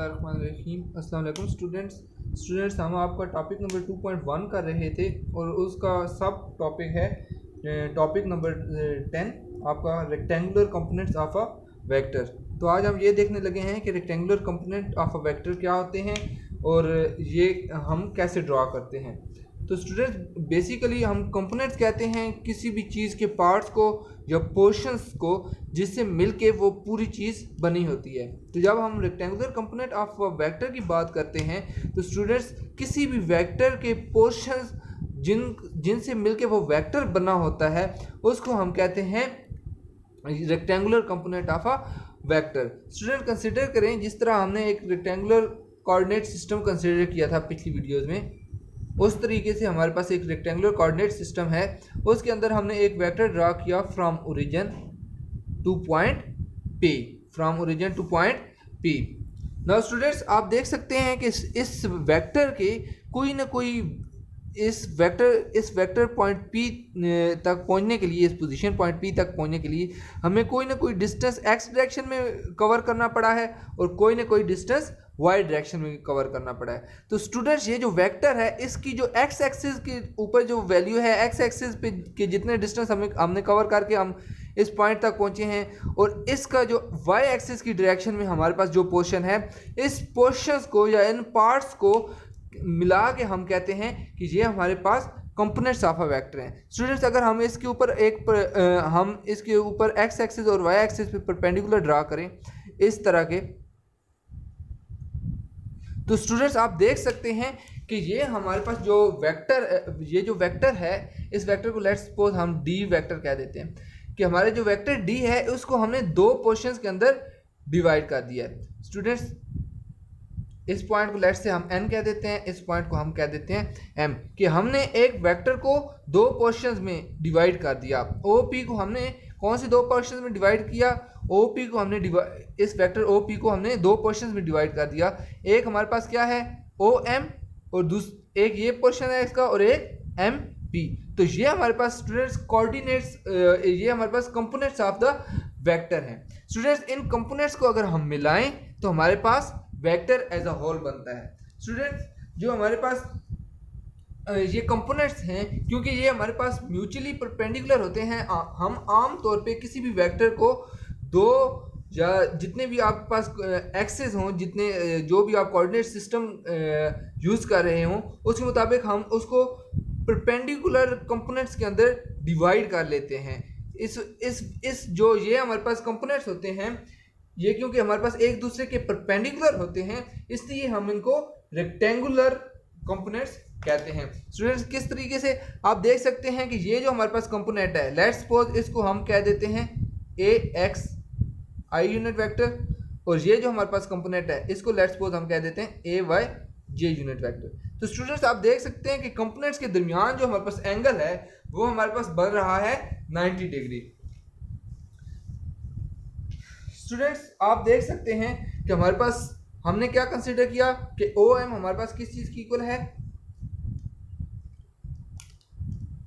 बिस्मिल्लाहिर्रहमानिर्रहीम। अस्सलाम वालेकुम स्टूडेंट्स हम आपका टॉपिक नंबर 2.1 कर रहे थे और उसका सब टॉपिक है टॉपिक नंबर 10 आपका rectangular components of a vector. तो आज हम ये देखने लगे हैं कि rectangular component of a vector क्या होते हैं और ये हम कैसे ड्रा करते हैं। तो स्टूडेंट्स बेसिकली हम कंपोनेंट्स कहते हैं किसी भी चीज़ के पार्ट्स को या पोर्शंस को जिससे मिलके वो पूरी चीज़ बनी होती है। तो जब हम रेक्टेंगुलर कंपोनेंट ऑफ वेक्टर की बात करते हैं तो स्टूडेंट्स किसी भी वेक्टर के पोर्शंस जिनसे मिलके वो वेक्टर बना होता है उसको हम कहते हैं rectangular component of a vector. Student consider करें जिस तरह हमने एक रेक्टेंगुलर कोऑर्डिनेट सिस्टम कंसिडर किया था पिछली वीडियोज़ में, उस तरीके से हमारे पास एक रेक्टेंगुलर कोऑर्डिनेट सिस्टम है। उसके अंदर हमने एक वेक्टर ड्रा किया from origin two point P. Now students आप देख सकते हैं कि इस वेक्टर के कोई ना कोई इस वेक्टर पॉइंट पी तक पहुंचने के लिए, इस पोजीशन पॉइंट पी तक पहुंचने के लिए हमें कोई ना कोई डिस्टेंस एक्स डायरेक्शन में कवर करना पड़ा है और कोई ना कोई डिस्टेंस वाई डायरेक्शन में कवर करना पड़ा है। तो स्टूडेंट्स ये जो वेक्टर है इसकी जो एक्स एक्सिस के ऊपर जो वैल्यू है, एक्स एक्सिस पे के जितने डिस्टेंस हमने कवर करके हम इस पॉइंट तक पहुंचे हैं और इसका जो वाई एक्सिस की डायरेक्शन में हमारे पास जो पोर्शन है, इस पोर्शंस को या इन पार्ट्स को मिला के हम कहते हैं कि ये हमारे पास कंपोनेंट्स ऑफ अ वेक्टर हैं। स्टूडेंट्स अगर हम इसके ऊपर एक्स एक्सिस और वाई एक्सिस पे परपेंडिकुलर ड्रा करें इस तरह के, तो स्टूडेंट्स आप देख सकते हैं कि ये हमारे पास जो वेक्टर है, इस वेक्टर को लेट्स सपोज हम डी वेक्टर कह देते हैं कि हमारे जो वेक्टर डी है उसको हमने दो पोर्शंस के अंदर डिवाइड कर दिया है। स्टूडेंट्स इस पॉइंट को लेट्स से हम n कह देते हैं, इस पॉइंट को हम कह देते हैं m, कि हमने एक वेक्टर को दो पोर्शंस में डिवाइड कर दिया। OP को हमने कौन से दो पोर्शंस में डिवाइड किया? OP को हमने इस वेक्टर OP को हमने दो पोर्शंस में डिवाइड कर दिया। एक हमारे पास क्या है OM और एक ये पोर्शन है इसका और एक MP। तो ये हमारे पास स्टूडेंट्स कोऑर्डिनेट्स, ये हमारे पास कंपोनेंट्स ऑफ द वेक्टर हैं। स्टूडेंट्स इन कंपोनेंट्स को अगर हम मिलाएं तो हमारे पास वेक्टर एज अ होल बनता है। स्टूडेंट्स जो हमारे पास ये कंपोनेंट्स हैं, क्योंकि ये हमारे पास म्यूचुअली परपेंडिकुलर होते हैं, हम आम तौर पे किसी भी वेक्टर को दो या जितने भी आपके पास एक्सेस हों, जितने जो भी आप कोऑर्डिनेट सिस्टम यूज़ कर रहे हों उसके मुताबिक हम उसको परपेंडिकुलर कंपोनेंट्स के अंदर डिवाइड कर लेते हैं। इस जो ये हमारे पास कंपोनेंट्स होते हैं ये क्योंकि हमारे पास एक दूसरे के परपेंडिकुलर होते हैं इसलिए हम इनको रेक्टेंगुलर कंपोनेंट्स कहते हैं। स्टूडेंट्स किस तरीके से आप देख सकते हैं कि ये जो हमारे पास कंपोनेंट है, लेट्स सपोज इसको हम कह देते हैं AXI यूनिट वेक्टर, और ये जो हमारे पास कंपोनेंट है इसको लेट्स सपोज हम कह देते हैं AYJ यूनिट वेक्टर। तो स्टूडेंट्स आप देख सकते हैं कि कंपोनेंट्स के दरमियान जो हमारे पास एंगल है वो हमारे पास बन रहा है 90 डिग्री। स्टूडेंट्स आप देख सकते हैं कि हमारे पास हमने क्या कंसीडर किया कि OM हमारे पास किस चीज की इक्वल है?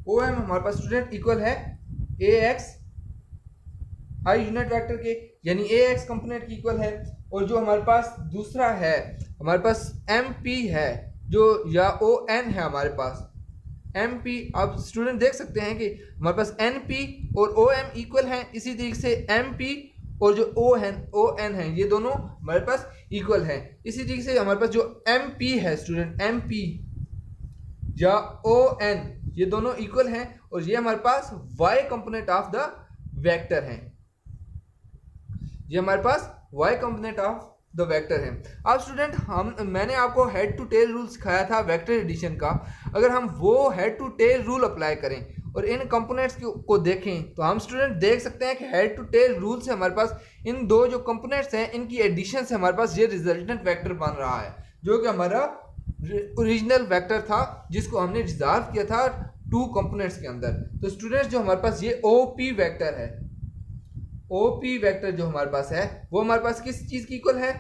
OM हमारे पास स्टूडेंट इक्वल है AXI यूनिट वेक्टर के, यानी AX कंपोनेंट की इक्वल है। और जो हमारे पास दूसरा है हमारे पास MP है जो या ON है हमारे पास MP। आप स्टूडेंट देख सकते हैं कि हमारे पास NP और OM इक्वल हैं, इसी तरीके से MP और जो ON है ये दोनों हमारे पास इक्वल है। इसी तरीके से हमारे पास जो MP है स्टूडेंट, MP या ON ये दोनों इक्वल हैं और ये हमारे पास Y component of the vector है। ये हमारे पास Y component of the vector है। अब स्टूडेंट मैंने आपको हेड टू टेल रूल सिखाया था वेक्टर एडिशन का। अगर हम वो head to tail rule apply करें और इन कंपोनेंट्स को देखें तो हम स्टूडेंट देख सकते हैं कि हेड टू टेल रूल से हमारे पास इन दो जो कंपोनेंट्स हैं इनकी एडिशन से हमारे पास ये रिजल्टेंट वेक्टर बन रहा है जो कि हमारा ओरिजिनल वेक्टर था जिसको हमने रिजॉल्व किया था टू कंपोनेंट्स के अंदर। तो स्टूडेंट्स जो हमारे पास ये OP वेक्टर है, OP वेक्टर जो हमारे पास है वो हमारे पास किस चीज की इक्वल है?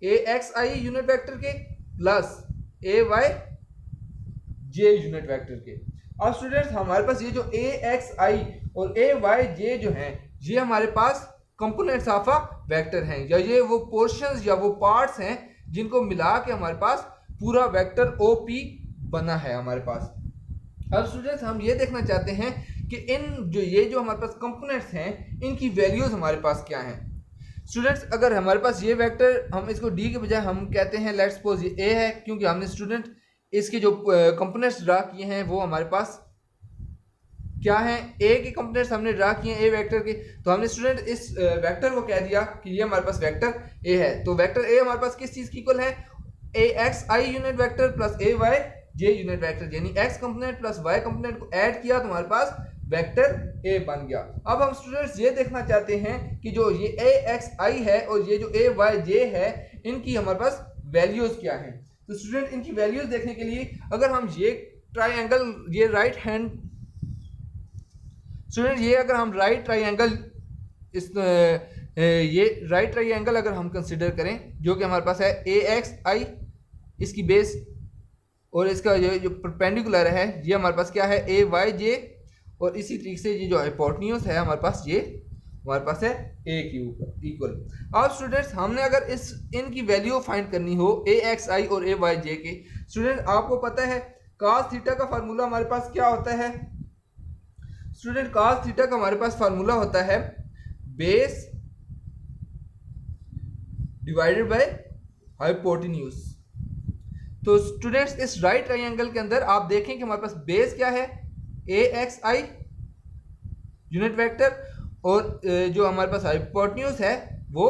AXI यूनिट वेक्टर के प्लस AYJ यूनिट वेक्टर के। अब स्टूडेंट्स हमारे पास ये जो AXI और AYJ जो हैं ये हमारे पास कंपोनेंट्स ऑफ अ वेक्टर हैं, या ये वो पोर्शंस या वो पार्ट्स हैं जिनको मिला के हमारे पास पूरा वेक्टर OP बना है हमारे पास। अब स्टूडेंट्स हम ये देखना चाहते हैं कि ये जो हमारे पास कंपोनेंट्स हैं इनकी वैल्यूज हमारे पास क्या हैं। स्टूडेंट्स अगर हमारे पास ये वेक्टर, हम इसको डी के बजाय हम कहते हैं लेट्स सपोज ये ए है, क्योंकि हमने स्टूडेंट इसके जो कंपोनेंट्स ड्रा किए हैं वो हमारे पास क्या है, ए के कंपोनेंट्स हमने ड्रा किए हैं ए वेक्टर के। तो हमने स्टूडेंट इस वेक्टर को कह दिया कि ये हमारे पास वेक्टर ए है। तो वेक्टर ए हमारे पास किस चीज की इक्वल है, AXI unit vector plus AYJ unit vector, यानी x component plus y component को ऐड किया तो हमारे पास वेक्टर A बन गया। अब हम स्टूडेंट्स ये देखना चाहते हैं कि जो ये AXI है और ये जो AYJ है इनकी हमारे पास वैल्यूज क्या हैं। तो स्टूडेंट इनकी वैल्यूज देखने के लिए अगर हम ये ट्राइंगल, ये राइट हैंड स्टूडेंट ये अगर हम राइट ट्राइंगल ये राइट ट्राइंगल अगर हम कंसिडर करें जो कि हमारे पास है AXI इसकी बेस और इसका ये जो परपेंडिकुलर है ये हमारे पास क्या है AYJ, और इसी तरीके से ये जो हाइपोटेन्यूज है हमारे पास ये हमारे पास है A के ऊपर इक्वल। अब स्टूडेंट्स हमने अगर इनकी वैल्यू फाइंड करनी हो AXI और AYJ के, स्टूडेंट आपको पता है cos थीटा का फार्मूला हमारे पास क्या होता है। स्टूडेंट cos थीटा का हमारे पास फार्मूला होता है बेस डिवाइडेड बाय हाइपोटेन्यूज। तो स्टूडेंट्स इस राइट ट्राइंगल के अंदर आप देखें कि हमारे पास बेस क्या है AXI यूनिट वेक्टर और जो हमारे पास हाइपोटेन्यूज है वो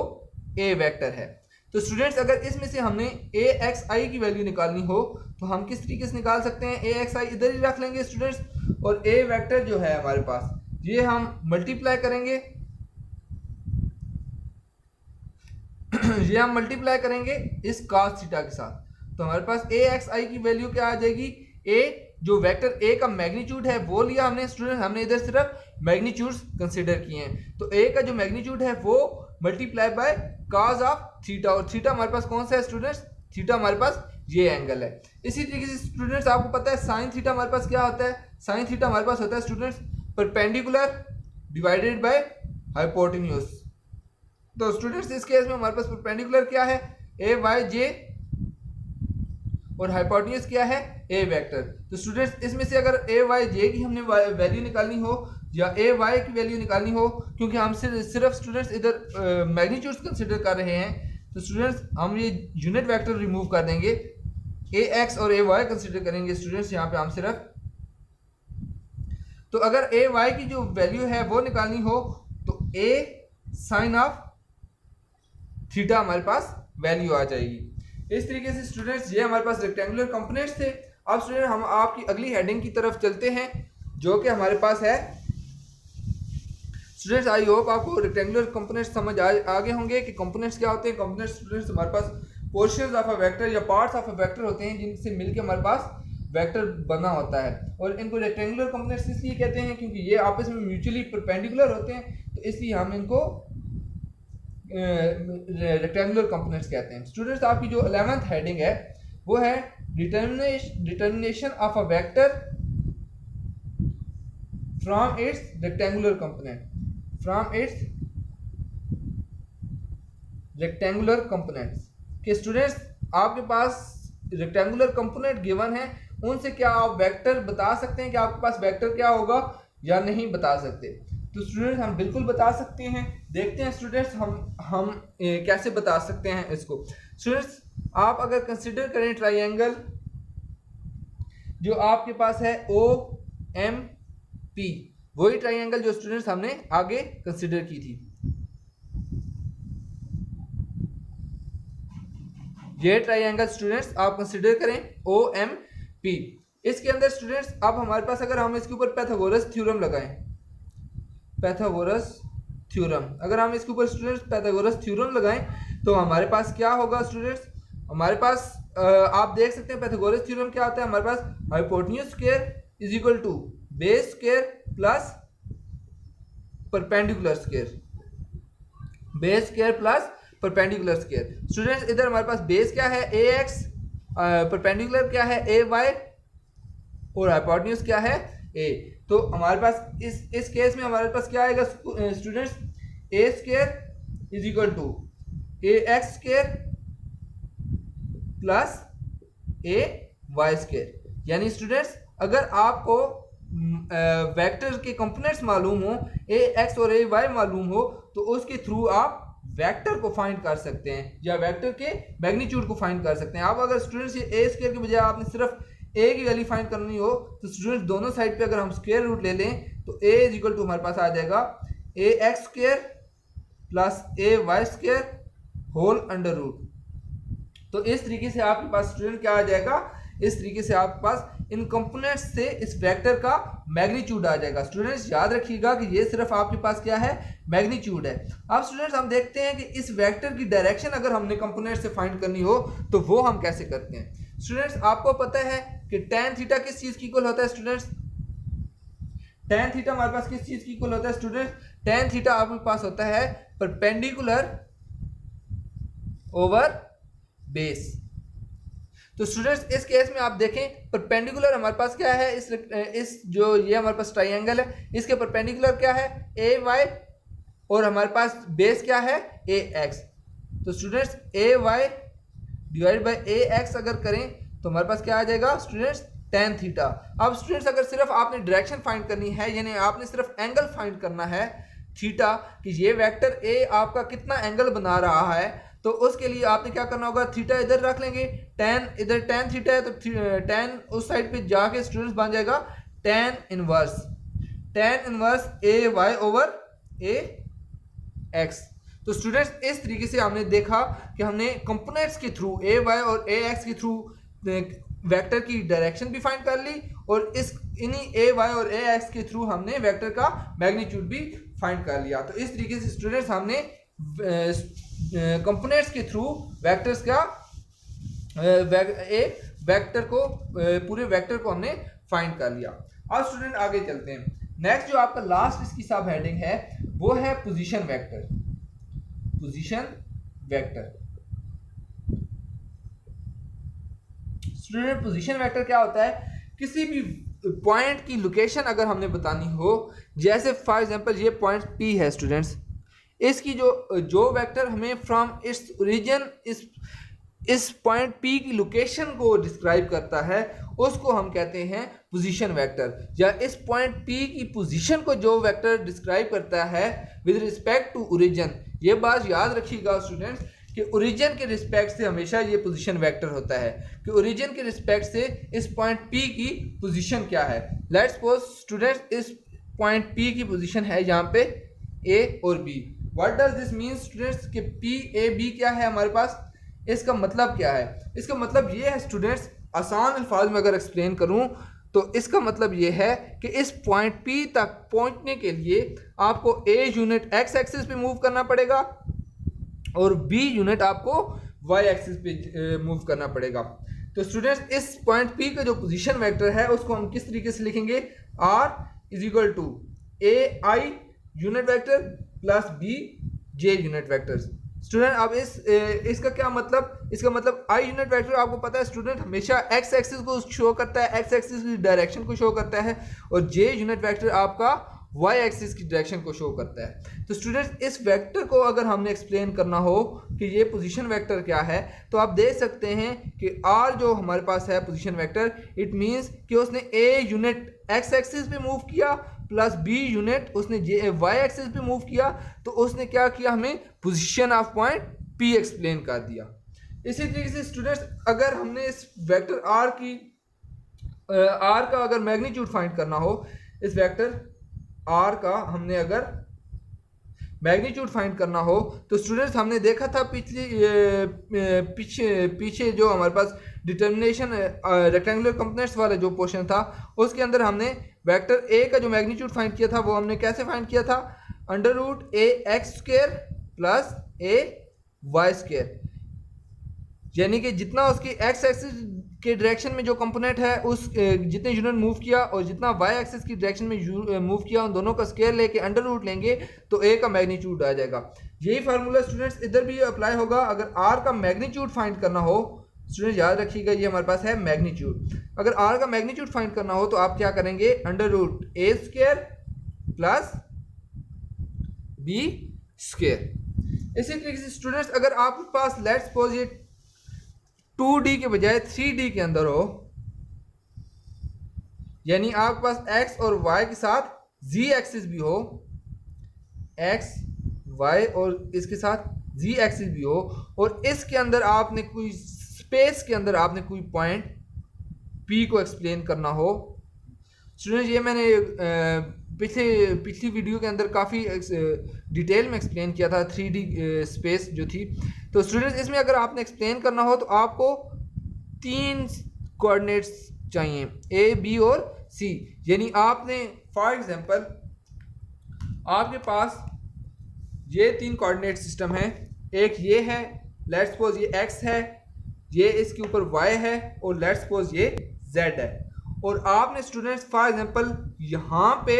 A वेक्टर है। तो स्टूडेंट्स अगर इसमें से हमने AXI की वैल्यू निकालनी हो तो हम किस तरीके से निकाल सकते हैं, AXI इधर ही रख लेंगे स्टूडेंट्स, और A वेक्टर जो है हमारे पास ये हम मल्टीप्लाई करेंगे ये हम मल्टीप्लाई करेंगे इस cos थीटा के साथ। तो हमारे पास AXI की वैल्यू क्या आ जाएगी, A जो वेक्टर A का मैग्नीट्यूड है वो लिया हमने स्टूडेंट, हमने इधर सिर्फ मैग्नीट्यूड्स कंसीडर किए हैं। तो A का जो मैग्नीट्यूड है वो multiply by cos of theta, और थीटा हमारे पास कौन सा है स्टूडेंट्स, थीटा हमारे पास ये एंगल है। इसी तरीके से स्टूडेंट्स आपको पता है साइन थीटा हमारे पास क्या होता है, साइन थीटा हमारे पास होता है students perpendicular divided by hypotenuse. तो स्टूडेंट्स इस केस में हमारे पास परपेंडिकुलर क्या है AYJ और हाइपोटेन्यूज क्या है A वेक्टर। तो स्टूडेंट्स इसमें से अगर AYJ की हमने वैल्यू निकालनी हो या AY की वैल्यू निकालनी हो, क्योंकि हम सिर्फ स्टूडेंट्स इधर मैग्नीट्यूड्स कंसीडर कर रहे हैं, तो स्टूडेंट्स हम ये यूनिट वेक्टर रिमूव कर देंगे, AX और AY कंसीडर करेंगे स्टूडेंट्स यहाँ पे हम सिर्फ। तो अगर AY की जो वैल्यू है वो निकालनी हो तो A साइन ऑफ थीटा हमारे पास वैल्यू आ जाएगी। इस तरीके से स्टूडेंट्स ये हमारे पास रेक्टेंगुलर कंपोनेंट्स थे। अब स्टूडेंट हम आपकी अगली हेडिंग की तरफ चलते हैं जो कि हमारे पास है स्टूडेंट्स, आई होप आपको रेक्टेंगुलर कंपोनेंट्स समझ आ गए होंगे कि कंपोनेंट्स क्या होते हैं। कंपोनेंट्स स्टूडेंट्स हमारे पास पोर्शंस ऑफ अ वेक्टर या पार्ट्स ऑफ अ वेक्टर होते हैं जिनसे मिलकर हमारे पास वेक्टर बना होता है, और इनको रेक्टेंगुलर कंपोनेंट्स इसलिए कहते हैं क्योंकि ये आपस में म्यूचुअली परपेंडिकुलर होते हैं, तो इसलिए हम इनको रेक्टेंगुलर कंपोनेंट्स कहते हैं। स्टूडेंट्स आपकी जो 11th हेडिंग है वो है determination of a vector from its rectangular component, from its rectangular components. कि स्टूडेंट्स आपके पास रेक्टेंगुलर कंपोनेंट गिवन है, उनसे क्या आप वेक्टर बता सकते हैं कि आपके पास वेक्टर क्या होगा या नहीं बता सकते। तो स्टूडेंट्स हम बिल्कुल बता सकते हैं। देखते हैं स्टूडेंट्स हम कैसे बता सकते हैं इसको। स्टूडेंट्स आप अगर कंसिडर करें ट्राइंगल जो आपके पास है OMP, वही ट्राइंगल जो स्टूडेंट्स हमने आगे कंसिडर की थी। ये ट्राइंगल स्टूडेंट्स आप कंसिडर करें OMP। इसके अंदर स्टूडेंट्स अब हमारे पास अगर हम इसके ऊपर पाइथागोरस थ्योरम लगाएं, पाइथागोरस थ्योरम, अगर हम इसके ऊपर स्टूडेंट्स पाइथागोरस थ्योरम लगाएं तो हमारे पास क्या होगा स्टूडेंट्स, हमारे पास आप देख सकते हैं पाइथागोरस थ्योरम क्या होता है। हमारे पास hypotenuse square is equal to base square plus perpendicular square, base square plus perpendicular square. Students इधर हमारे पास बेस क्या है AX, परपेंडिकुलर क्या है AY और हाइपोटेन्यूज क्या है A। तो हमारे पास इस केस में हमारे पास क्या आएगा students, A square is equal to AX square plus A Y square. यानी स्टूडेंट्स अगर आपको वेक्टर के कंपोनेंट्स मालूम हो, ए एक्स और ए वाई मालूम हो, तो उसके थ्रू आप वेक्टर को फाइंड कर सकते हैं या वेक्टर के मैग्नीट्यूड को फाइंड कर सकते हैं। आप अगर स्टूडेंट्स ये ए स्क्वायर के बजाय आपने सिर्फ ए की वैल्यू फाइंड करनी हो, तो स्टूडेंट्स दोनों साइड पे अगर हम स्क्वायर रूट ले लें तो ए इज इक्वल टू हमारे पास आ जाएगा a x square plus A Y square whole under root. तो इस तरीके से आपके पास स्टूडेंट क्या आ जाएगा, इस तरीके से आपके पास इन कंपोनेंट्स से इस वेक्टर का मैग्नीट्यूड आ जाएगा। स्टूडेंट्स याद रखिएगा कि ये सिर्फ आपके पास क्या है, मैग्नीट्यूड है। अब स्टूडेंट्स हम देखते हैं कि इस वेक्टर की डायरेक्शन अगर हमने कंपोनेंट से फाइंड करनी हो तो वो हम कैसे करते हैं। स्टूडेंट्स आपको पता है कि tan थीटा किस चीज की इक्वल होता है स्टूडेंट्स, tan थीटा हमारे पास किस चीज की इक्वल होता है स्टूडेंट्स, tan थीटा आपके पास होता है परपेंडिकुलर ओवर बेस। तो स्टूडेंट्स इस केस में आप देखें परपेंडिकुलर हमारे पास क्या है, इस जो ये हमारे पास ट्राइंगल है इसके परपेंडिकुलर क्या है, ए वाई, और हमारे पास बेस क्या है, ए एक्स। तो students A Y divide by A X अगर करें तो हमारे पास क्या आ जाएगा स्टूडेंट्स, tan थीटा। अब स्टूडेंट्स अगर सिर्फ आपने डायरेक्शन फाइंड करनी है, यानी आपने सिर्फ एंगल फाइंड करना है थीटा, कि ये वेक्टर ए आपका कितना एंगल बना रहा है, तो उसके लिए आपने क्या करना होगा, थीटा इधर रख लेंगे, tan इधर tan थीटा है तो tan उस साइड पे जाके स्टूडेंट्स बन जाएगा tan इनवर्स ए वाई ओवर ए एक्स। तो स्टूडेंट्स इस तरीके से हमने देखा कि हमने कंपोनेंट्स के थ्रू ए वाई और ए एक्स के थ्रू वेक्टर की डायरेक्शन भी फाइंड कर ली, और इस इन्हीं ए वाई और ए एक्स के थ्रू हमने वेक्टर का मैग्नीट्यूड भी फाइंड कर लिया। तो इस तरीके से स्टूडेंट्स हमने कंपोनेंट्स के थ्रू वेक्टर्स का एक वेक्टर को पूरे वेक्टर को हमने फाइंड कर लिया। अब स्टूडेंट आगे चलते हैं। नेक्स्ट जो आपका लास्ट इसकी सब हेडिंग है वो है position vector. Student position vector क्या होता है, किसी भी पॉइंट की लोकेशन अगर हमने बतानी हो, जैसे फॉर एग्जांपल ये पॉइंट P है स्टूडेंट्स, इसकी जो वेक्टर हमें फ्रॉम इट्स ओरिजिन इस पॉइंट P की लोकेशन को डिस्क्राइब करता है उसको हम कहते हैं पोजीशन वेक्टर। या इस पॉइंट P की पोजीशन को जो वेक्टर डिस्क्राइब करता है विद रिस्पेक्ट टू ओरिजिन। ये बात याद रखिएगा स्टूडेंट्स कि ओरिजिन के रिस्पेक्ट से हमेशा ये पोजीशन वेक्टर होता है, कि ओरिजिन के रिस्पेक्ट से इस पॉइंट P की पोजीशन क्या है। लेट्स सपोज स्टूडेंट्स इस पॉइंट P की पोजीशन है यहाँ पे A और B। What does this mean students कि PAB क्या है हमारे पास, इसका मतलब क्या है, इसका मतलब ये है स्टूडेंट्स, आसान अल्फाज में अगर एक्सप्लेन करूं तो इसका मतलब ये है कि इस पॉइंट P तक पहुंचने के लिए आपको A यूनिट x एक्सिस पे मूव करना पड़ेगा और B यूनिट आपको y एक्सिस पे मूव करना पड़ेगा। तो स्टूडेंट्स इस पॉइंट P का जो पोजीशन वेक्टर है उसको हम किस तरीके से लिखेंगे, R is equal to AI unit vector plus B J unit vectors. Student अब इसका क्या मतलब, इसका मतलब I यूनिट वेक्टर आपको पता है स्टूडेंट हमेशा x एक्सिस को शो करता है, x एक्सिस की डायरेक्शन को शो करता है, और J यूनिट वेक्टर आपका y एक्सिस की डायरेक्शन को शो करता है। तो स्टूडेंट इस वेक्टर को अगर हमने एक्सप्लेन करना हो कि ये पोजीशन वेक्टर क्या है, तो आप देख सकते हैं कि R जो हमारे पास है पोजीशन वेक्टर, इट मींस कि उसने A यूनिट x एक्सिस पे मूव किया प्लस B यूनिट उसने y एक्सिस पे मूव किया, तो उसने क्या किया, हमें position of point P explain कर दिया। इसी तरीके से स्टूडेंट्स अगर हमने इस वेक्टर R का अगर मैग्नीट्यूड फाइंड करना हो, इस वेक्टर R का हमने अगर मैग्नीट्यूड फाइंड करना हो, तो स्टूडेंट्स हमने देखा था पीछे जो हमारे पास डिटर्मिनेशन रेक्टेंगुलर कंपोनेंट्स वाला जो पोर्शन था उसके अंदर हमने वेक्टर A का जो मैग्नीट्यूड फाइंड किया था वो हमने कैसे फाइंड किया था, अंडर रूट ए एक्स स्क्वायर प्लस ए वाई स्क्वायर। यानी कि जितना उसकी एक्स एक्सिस के डायरेक्शन में जो कंपोनेंट है उस जितने यूनिट मूव किया और जितना वाई एक्सिस की डायरेक्शन में मूव किया उन दोनों का स्क्वायर लेके अंडर रूट लेंगे तो ए का मैग्नीट्यूड आ जाएगा। यही फार्मूला स्टूडेंट्स इधर भी अप्लाई होगा। अगर आर का मैग्नीट्यूड फाइंड करना हो, स्टूडेंट याद रखिएगा ये हमारे पास है मैग्नीट्यूड, अगर आर का मैग्नीट्यूड फाइंड करना हो तो आप क्या करेंगे, अंडर रूट ए स्क्वायर प्लस बी स्क्वायर। इसी तरीके से स्टूडेंट्स अगर आपके पास लेट्स सपोज ये 2D के बजाय 3D के अंदर हो, यानी आपके पास x और y के साथ z एक्सिस भी हो, x y और इसके साथ z एक्सिस भी हो, और इसके अंदर आपने कोई स्पेस के अंदर आपने कोई पॉइंट P को एक्सप्लेन करना हो। स्टूडेंट्स ये मैंने पिछली वीडियो के अंदर काफ़ी डिटेल में एक्सप्लेन किया था 3D स्पेस जो थी। तो स्टूडेंट्स इसमें अगर आपने एक्सप्लेन करना हो तो आपको 3 कोऑर्डिनेट्स चाहिए, A, B और C। यानी आपने फॉर एग्जांपल आपके पास ये 3 कोऑर्डिनेट सिस्टम है, एक ये है, लेट्स सपोज ये x है, ये इसके ऊपर y है, और लेट्स सपोज ये z है। और आपने स्टूडेंट्स फॉर एग्जांपल यहाँ पे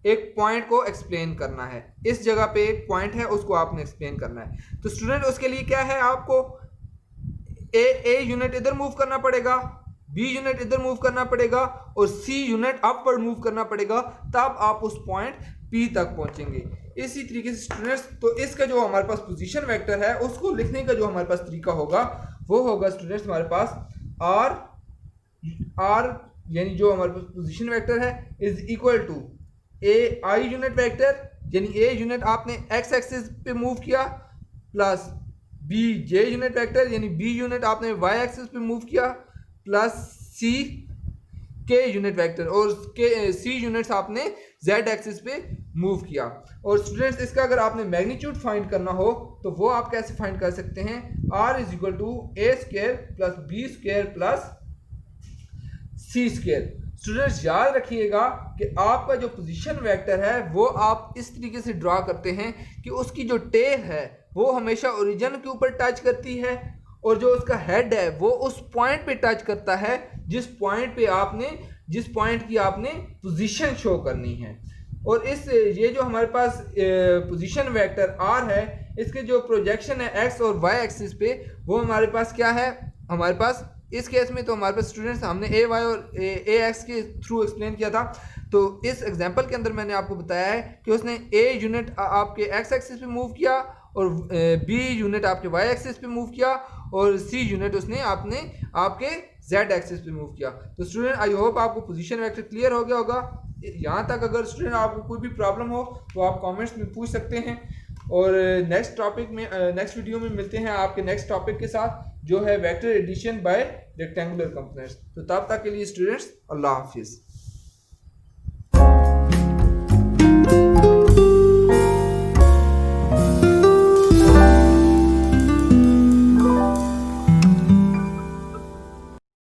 एक पॉइंट को एक्सप्लेन करना है, इस जगह पे एक पॉइंट है उसको आपने एक्सप्लेन करना है। तो स्टूडेंट उसके लिए क्या है, आपको ए यूनिट इधर मूव करना पड़ेगा, बी यूनिट इधर मूव करना पड़ेगा, और सी यूनिट अपवर्ड मूव करना पड़ेगा, तब आप उस पॉइंट पी तक पहुंचेंगे। इसी तरीके से स्टूडेंट्स तो इसका जो हमारे पास पोजीशन वेक्टर है उसको लिखने का जो हमारे पास तरीका होगा वो होगा स्टूडेंट्स हमारे पास आर यानी जो हमारे पास पोजीशन वेक्टर है is equal to A I unit vector, यानी ए यूनिट आपने एक्स एक्सिस पे मूव किया, plus B J unit vector यानी बी यूनिट आपने वाई एक्सिस पे मूव किया, plus C K unit vector और के सी यूनिट्स आपने जेड एक्सिस पे मूव किया। और स्टूडेंट्स इसका अगर आपने मैग्नीट्यूड फाइंड करना हो तो वो आप कैसे फाइंड कर सकते हैं, R is equal to A square plus B square plus C square. Students याद रखिएगा कि आपका जो पोजीशन वेक्टर है वो आप इस तरीके से ड्रा करते हैं कि उसकी जो टेल है वो हमेशा ओरिजिन के ऊपर टच करती है, और जो उसका हेड है वो उस पॉइंट पे टच करता है जिस पॉइंट की आपने पोजीशन शो करनी है। और ये जो हमारे पास पोजीशन वेक्टर आर है इसके जो प्रोजेक्शन है एक्स और वाई एक्सिस पे वो हमारे पास क्या है, हमारे पास इस केस में तो हमारे पास स्टूडेंट्स हमने ए वाई और ए एक्स के थ्रू एक्सप्लेन किया था। तो इस एग्जांपल के अंदर मैंने आपको बताया है कि उसने ए यूनिट आपके एक्स एक्सिस पे मूव किया और बी यूनिट आपके वाई एक्सिस पे मूव किया और सी यूनिट उसने आपके जेड एक्सिस पे मूव किया। तो स्टूडेंट आई होप आपको पोजीशन वेक्टर क्लियर हो गया होगा। यहाँ तक अगर स्टूडेंट आपको कोई भी प्रॉब्लम हो तो आप कमेंट्स में पूछ सकते हैं, और नेक्स्ट वीडियो में मिलते हैं आपके नेक्स्ट टॉपिक के साथ जो है vector addition by rectangular components. तो तब तक के लिए स्टूडेंट्स अल्लाह हाफिज़।